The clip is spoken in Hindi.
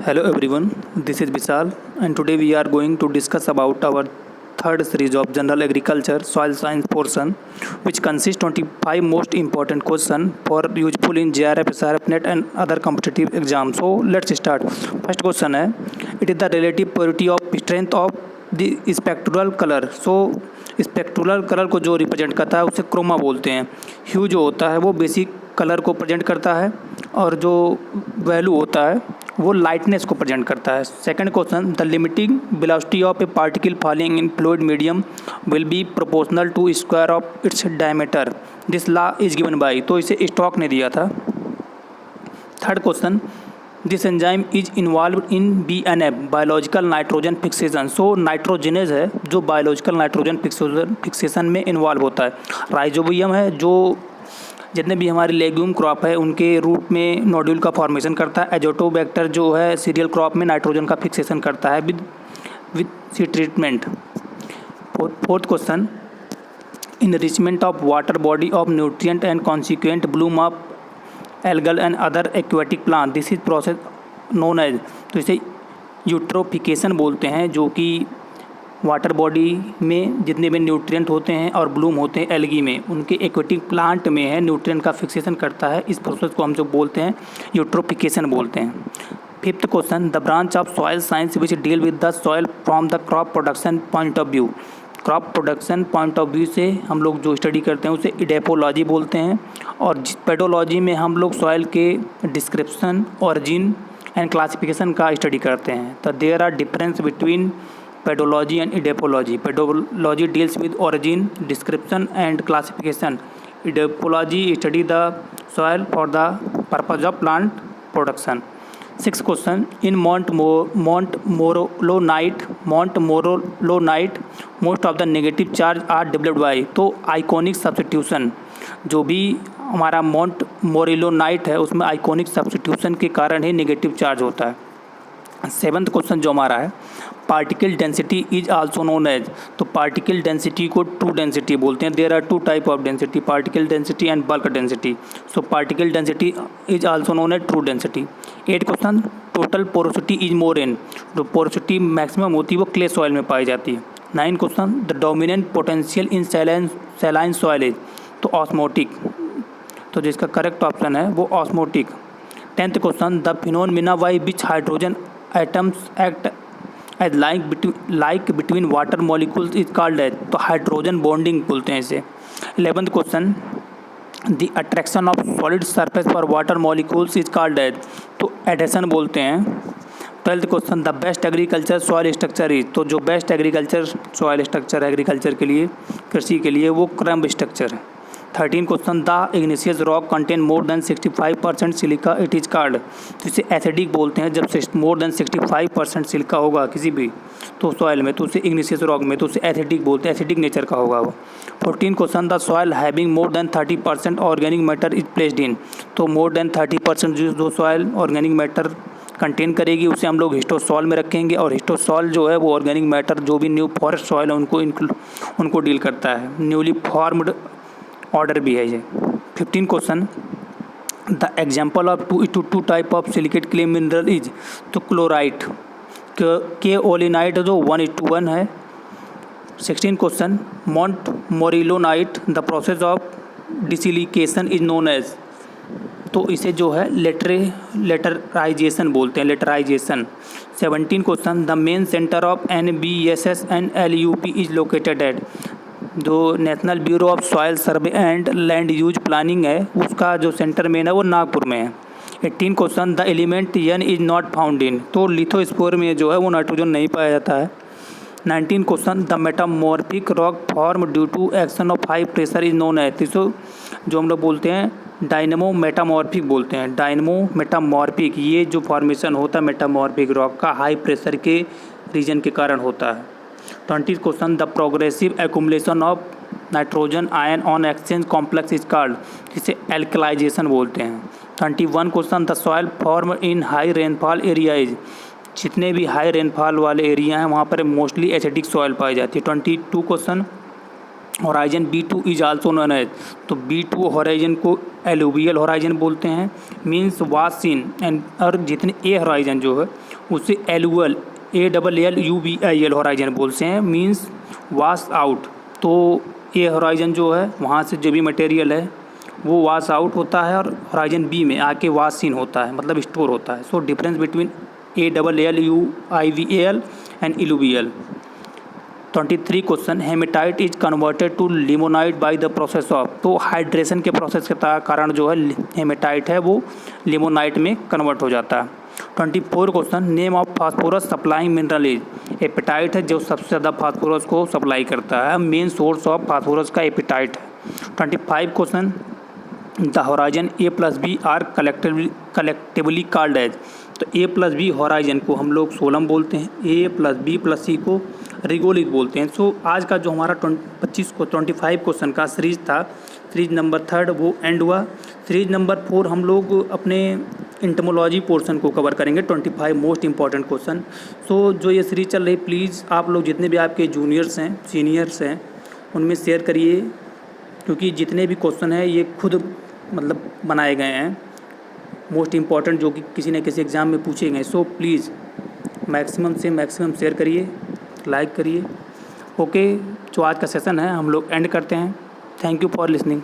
Hello everyone, this is Vishal and today we are going to discuss about our third series of General Agriculture Soil Science portion which consists 25 most important questions for useful in JRF, SRF NET and other competitive exams. So let's start. First question है, it is the relative purity of strength of the spectral color. So spectral colour को जो रिप्रेजेंट करता है उसे क्रोमा बोलते हैं. ह्यू जो होता है वो बेसिक कलर को प्रेजेंट करता है और जो वैल्यू होता है वो लाइटनेस को प्रेजेंट करता है. Second question, the limiting velocity of a particle falling in fluid medium will be proportional to square of its diameter. This law is given by. तो इसे स्टॉक ने दिया था. Third question, this enzyme is involve in BNF biological nitrogen fixation. So nitrogenase है जो बायोलॉजिकल नाइट्रोजन फिक्सेशन में इन्वॉल्व होता है. राइजोबियम है जो जितने भी हमारे लेग्यूम क्रॉप है उनके रूट में नोड्यूल का फॉर्मेशन करता है. एजोटोबैक्टर जो है सीरियल क्रॉप में नाइट्रोजन का फिक्सेशन करता है with seed treatment. Fourth question, enrichment of water body of nutrient and consequent bloom of algal and other aquatic plant. This is process known as. तो इसे यूट्रोफिकेशन बोलते हैं जो कि वाटर बॉडी में जितने भी न्यूट्रिएंट होते हैं और ब्लूम होते हैं एल्गी में उनके एक्वेटिक प्लांट में है न्यूट्रिएंट का फिक्सेशन करता है. इस प्रोसेस को हम जो बोलते हैं यूट्रोफिकेशन बोलते हैं. Fifth question, the branch of soil science which deal with the soil from the crop production point of view. Crop production point of view से हम लोग जो स्टडी करते हैं उसे इडेपोलॉजी बोलते हैं. और पेडोलॉजी में हम लोग सॉइल के डिस्क्रिप्शन, ऑरिजिन एंड क्लासिफिकेशन का स्टडी करते हैं. तो there are difference between pedology and idepology. Pedology deals with origin, description and classification. Idepology study the soil for the purpose of plant production. Sixth question, in Mont Morillonite most of the negative charge are developed by. तो आइकॉनिक सब्स्टिट्यूशन जो भी हमारा मॉन्ट मोरिलोनाइट है उसमें आइकॉनिक सब्स्टिट्यूशन के कारण ही नेगेटिव चार्ज होता है. सेवन्थ क्वेश्चन जो हमारा है, particle density is also known as. तो पार्टिकल डेंसिटी को ट्रू डेंसिटी बोलते हैं. There are two type of density, particle density and bulk density. So particle density is also known as true density. 8 question, total porosity is more in. जो पोरोसिटी मैक्सिमम होती है वो क्ले सॉइल में पाई जाती है. 9 question, the dominant potential in saline soil is. तो ऑस्मोटिक. तो जिसका करेक्ट ऑप्शन है वो osmotic. 10th question, the phenomena by which hydrogen atoms act as like between water molecules is called as. तो हाइड्रोजन बॉन्डिंग बोलते हैं इसे. 11th question, the attraction of solid surface पर water molecules is called as. तो एडेशन बोलते हैं. 12th question, the best agriculture soil structure is. तो जो बेस्ट एग्रीकल्चर सॉइल स्ट्रक्चर है एग्रीकल्चर के लिए, कृषि के लिए, वो क्रम्ब स्ट्रक्चर है. 13 question, the igneous rock contain more than 65% silica it is called. तो इसे एसिडिक बोलते हैं. जब मोर देन 65% सिलिका होगा किसी भी तो सॉइल में तो उसे इग्निशियस रॉक में तो उसे एसिडिक बोलते हैं. एसिडिक नेचर का होगा वो. 14 question, the soil having more than 30% organic matter is placed in. तो मोर देन 30% जो सॉइल ऑर्गेनिक मैटर कंटेन करेगी उसे हम लोग हिस्टोसॉल में रखेंगे. और हिस्टोसॉल जो है वो ऑर्गेनिक मैटर जो भी न्यू फॉरेस्ट सॉइल है उनको डील करता है. न्यूली फॉर्म्ड ऑर्डर भी है ये. 15 question, the example of two type of silicate clay mineral is. तो क्लोराइट के ओलिनाइट जो 1:1 है. 16 question, montmorillonite the process of desilication is known as. तो इसे जो है लेटराइजेशन बोलते हैं. Laterization. 17 question, the main centre of NBSS and LUP is located at. जो national bureau of soil survey and land use planning है उसका जो सेंटर मेन है वो नागपुर में है. 18 question, the element N is not found in. तो लिथोस्फोर में जो है वो नाइट्रोजन नहीं पाया जाता है. 19 question, the metamorphic rock form due to action of high pressure is known है. तो जो हम लोग बोलते हैं डायनमो मेटामॉर्फिक बोलते हैं. डायनमो मेटामॉर्फिक ये जो फॉर्मेशन होता है मेटामॉर्फिक रॉक का हाई प्रेशर के रीजन के कारण होता है. 20 question, the progressive accumulation of nitrogen ion on exchange complex is called. इसे एल्कलाइजेशन बोलते हैं. 21 question, the soil form in high rainfall area is. जितने भी हाई रेनफॉल वाले एरिया हैं वहाँ पर मोस्टली एसिडिक सॉइल पाई जाती है. 22 question, horizon B2 is also known as, तो B2 होराइजन को एलुवियल होराइजन बोलते हैं, मीन्स वाश सीन एंड, और जितने ए होराइजन जो है उसे एलुअल ALLUVIL होराइजन बोलते हैं, मीन्स वाश आउट। तो ए होराइजन जो है वहाँ से जो भी मटेरियल है वो वाश आउट होता है और होराइजन बी में आके वाश सीन होता है, मतलब स्टोर होता है। So difference between ALLUIVAL and illuvial. 23 question, hematite is converted to limonite by the process of, तो हाइड्रेशन के प्रोसेस के कारण जो है हेमेटाइट है वो लिमोनाइट में कन्वर्ट हो जाता है। 24 question, name of phosphorus supplying mineral is, apatite है जो सबसे ज़्यादा फास्फोरस को सप्लाई करता है, मेन सोर्स ऑफ फास्फोरस का एपिटाइट है। 25 question, the horizon A+B are collectively called as, तो A+B होराइजन को हम लोग सोलम बोलते हैं, A+B+C को रिगोलिथ बोलते हैं। सो आज का जो हमारा 25 क्वेश्चन का सीरीज था, सीरीज नंबर 3 वो एंड हुआ। सीरीज नंबर 4 हम लोग अपने इंटमोलॉजी पोर्शन को कवर करेंगे, 25 मोस्ट इंपॉर्टेंट क्वेश्चन। सो जो ये सीरीज चल रही, प्लीज़ आप लोग जितने भी आपके जूनियर्स हैं, सीनियर्स हैं, उनमें शेयर करिए, क्योंकि जितने भी क्वेश्चन हैं ये खुद मतलब बनाए गए हैं मोस्ट इम्पॉर्टेंट, जो कि किसी न किसी एग्ज़ाम में पूछे गए। सो प्लीज़ मैक्सिमम से मैक्सिमम शेयर करिए, लाइक करिए। ओके, जो आज का सेशन है हम लोग एंड करते हैं। Thank you for listening.